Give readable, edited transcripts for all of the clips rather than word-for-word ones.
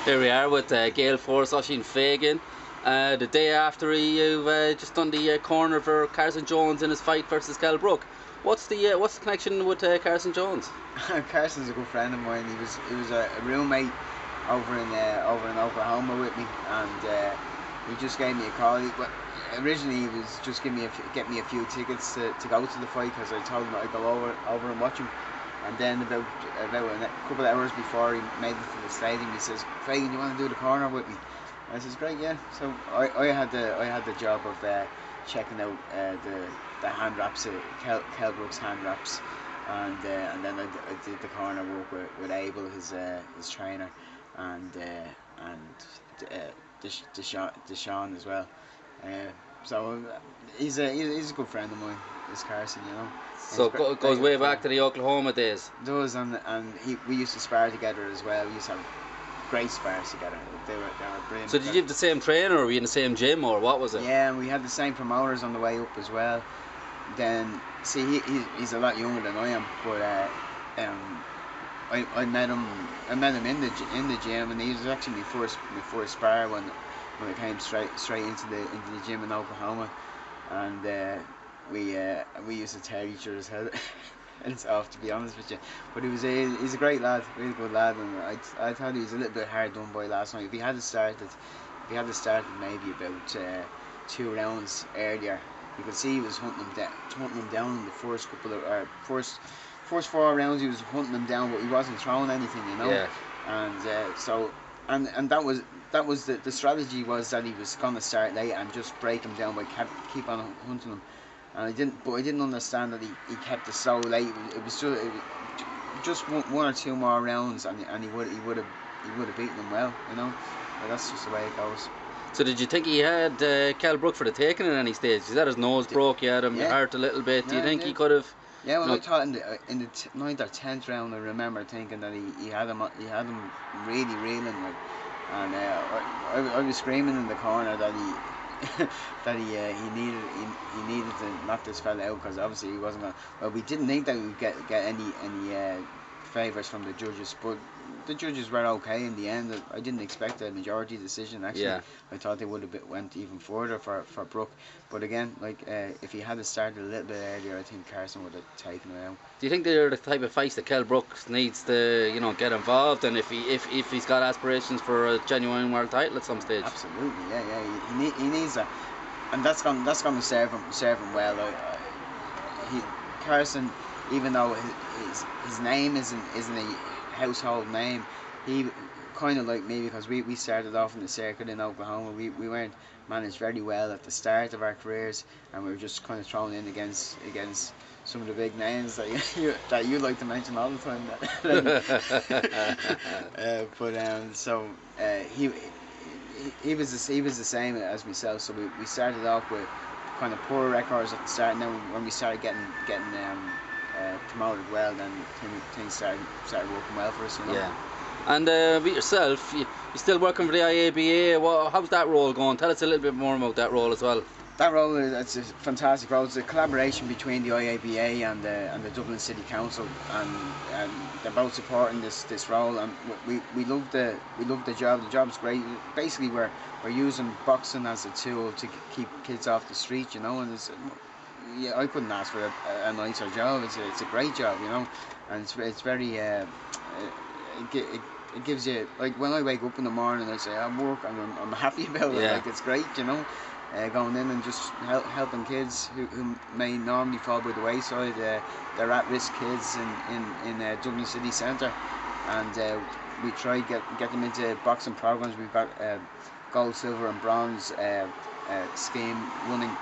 Here we are with Gale Force, Oisin Fagan. The day after you've just done the corner for Carson Jones in his fight versus Kell Brook. What's the connection with Carson Jones? Carson's a good friend of mine. He was a roommate over in Oklahoma with me, and he just gave me a call. Originally, he was just get me a few tickets to go to the fight, because I told him I'd go over and watch him. And then about a couple of hours before he made it to the stadium, he says, "Fagan, you want to do the corner with me?" I says, "Great, yeah." So I had the job of checking out the hand wraps, Kell Brook's hand wraps, and then I did the corner work with Abel, his trainer, and Deshaun as well. So he's a good friend of mine, this Carson, you know. So it goes way back to the Oklahoma days. It does, and we used to spar together as well. We used to have great spars together. They were brilliant. So did you have the same trainer, or were you in the same gym, or what was it? Yeah, and we had the same promoters on the way up as well. Then, see, he's a lot younger than I am, but I met him in the gym, and he was actually my first spar when I came straight into the gym in Oklahoma, and we used to tear each other's heads off, to be honest with you. But he's a great lad, really good lad, and I thought he was a little bit hard done by last night. If he had started maybe about 2 rounds earlier, you could see he was hunting them down in the first couple of first 4 rounds. He was hunting them down, but he wasn't throwing anything, you know. Yeah. And so that was the strategy, was that he was going to start late and just break him down by keep on hunting him. And I didn't understand that he kept it so late. It was just 1 or 2 more rounds, and he would have beaten him well, you know. But that's just the way it goes. So did you think he had Kell Brook for the taking at any stage? You said his nose broke, you had him hurt a little bit. Do you think he could have? Yeah, well, I thought in the 9th or 10th round, I remember thinking that he had him really reeling, like, and I was screaming in the corner that he needed to knock this fella out, because obviously he wasn't gonna. Well, we didn't think that we would get any favours from the judges, but the judges were okay in the end. I didn't expect a majority decision, actually. Yeah. I thought they would have went even further for Brook, but again, like, if he had started a little bit earlier, I think Carson would have taken him out. Do you think they're the type of fights that Kell Brook needs to, you know, get involved in if he's got aspirations for a genuine world title at some stage? Absolutely, yeah. He needs that, and that's going to serve him well. Carson, even though his name isn't a household name, he kind of like me, because we started off in the circuit in Oklahoma. We weren't managed very well at the start of our careers, and we were just kind of thrown in against some of the big names that you like to mention all the time. So he was the same as myself. So we started off with kind of poor records at the start, and then when we started getting promoted well, then things started working well for us, you know. Yeah. And with yourself, you still working for the IABA. How's that role going? Tell us a little bit more about that role as well. That role, it's a fantastic role. It's a collaboration between the IABA and the Dublin City Council, and they're both supporting this role, and we love the job. The job's great. Basically, we're using boxing as a tool to keep kids off the street, you know. And yeah, I couldn't ask for a nicer job. It's a great job, you know, and it's very it gives you, like, when I wake up in the morning, I say I'm working, and I'm happy about it. Like, it's great, you know. Going in and just helping kids who may normally fall by the wayside. They're at-risk kids in Dublin City Centre, and we try get them into boxing programs. We've got gold, silver, and bronze scheme running,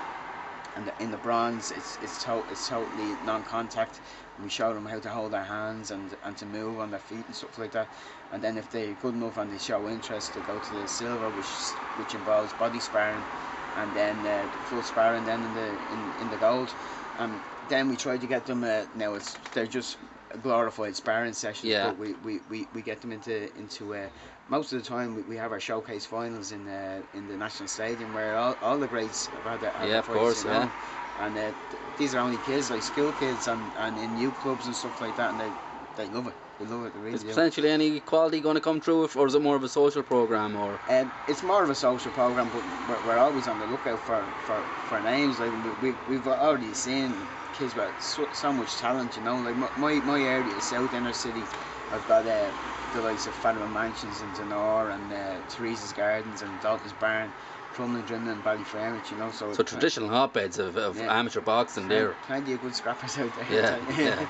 and in the bronze, it's totally non-contact. We show them how to hold their hands and to move on their feet and stuff like that. And then if they're good enough and they show interest, to go to the silver, which involves body sparring, and then full sparring then in the gold. Then we try to get them. Now they're just glorified sparring sessions. Yeah. But we get them into most of the time we have our showcase finals in the National Stadium, where all the greats have had their of fights, course, you know? And these are only kids, like school kids, and in youth clubs and stuff like that, and they love it. We love it. We really Is do. potentially any quality going to come through, or is it more of a social programme? Or It's more of a social program, but we're always on the lookout for names. Like we've already seen kids with so much talent, you know. Like my area is South Inner City. I've got the likes of Fatima Mansions and Denor and Teresa's Gardens and Dalton's Barn, Crumlin, Drimlin and Ballyfermot, you know. So traditional hotbeds of amateur boxing there. Plenty of good scrappers out there. Yeah.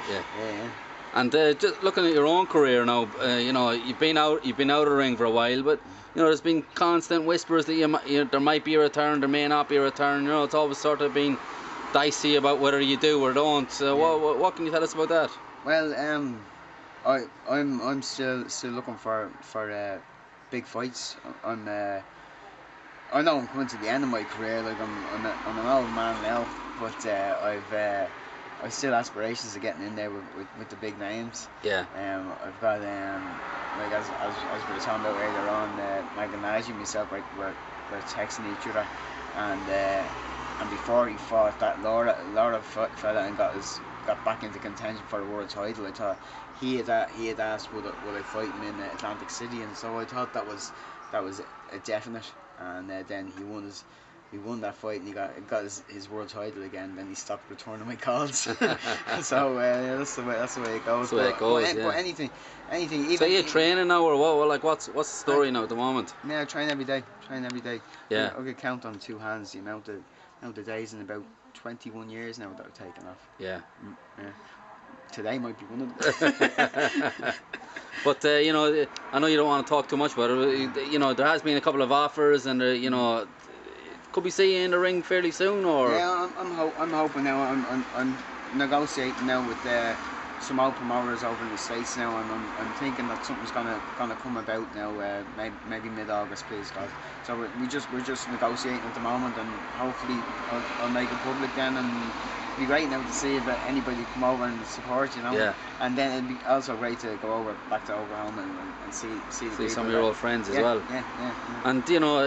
And just looking at your own career now, you know, you've been out of the ring for a while, but you know, there's been constant whispers that there might be a return, there may not be a return. You know, it's always sort of been dicey about whether you do or don't. What can you tell us about that? Well, I'm still looking for big fights. I know I'm coming to the end of my career. Like I'm an old man now, but I've still aspirations of getting in there with the big names. Yeah. I've got like as we were talking about earlier on, Maganagi and myself we're texting each other, and before he fought that Laura fella and got back into contention for the world title, I thought he had asked would I fight him in Atlantic City, and so I thought that was a definite, and then he won that fight and he got his world title again. Then he stopped returning my calls. So that's the way it goes. But anything. Even, so you're training now, or what? Like what's the story now at the moment? Yeah, train every day. Yeah. I could count on two hands the amount of days in about 21 years now that I've taken off. Yeah. Today might be one of them. But you know, I know you don't want to talk too much about it. You know, there has been a couple of offers, and you know, could we see you in the ring fairly soon, or? Yeah, I'm hoping now. I'm negotiating now with some old promoters over in the States now, and I'm thinking that something's gonna come about now. Maybe mid-August, please God. So we're just negotiating at the moment, and hopefully I'll make it public then, and it'd be great now to see if anybody come over and support, you know. Yeah. And then it'd be also great to go back to Oklahoma and see some of your old friends as well. Yeah. And you know,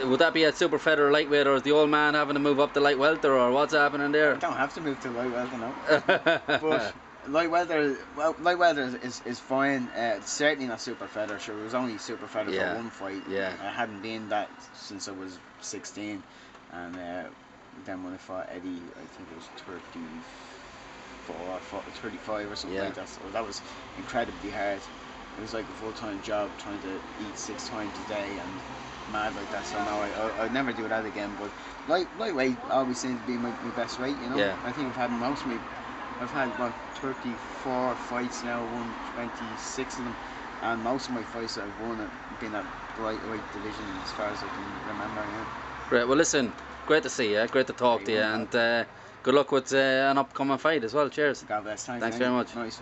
would that be at super feather or light weight, or is the old man having to move up to light welter, or what's happening there? I don't have to move to light welter now. But light welter is fine. Certainly not super feather. Sure, it was only super feather for one fight. Yeah. I hadn't been that since I was 16, and then when I fought Eddie, I think it was 35 or something like that. So that was incredibly hard. It was like a full-time job trying to eat 6 times a day and mad like that. So no, I'd never do that again. But lightweight always seemed to be my best weight. You know. Yeah. I think I've had about 34 fights now, won 26 of them, and most of my fights that I've won have been at the lightweight division as far as I can remember. Yeah. Great. Well, listen, great to see you. Great to talk to you, and good luck with an upcoming fight as well. Cheers. God bless. Thanks very much. Nice.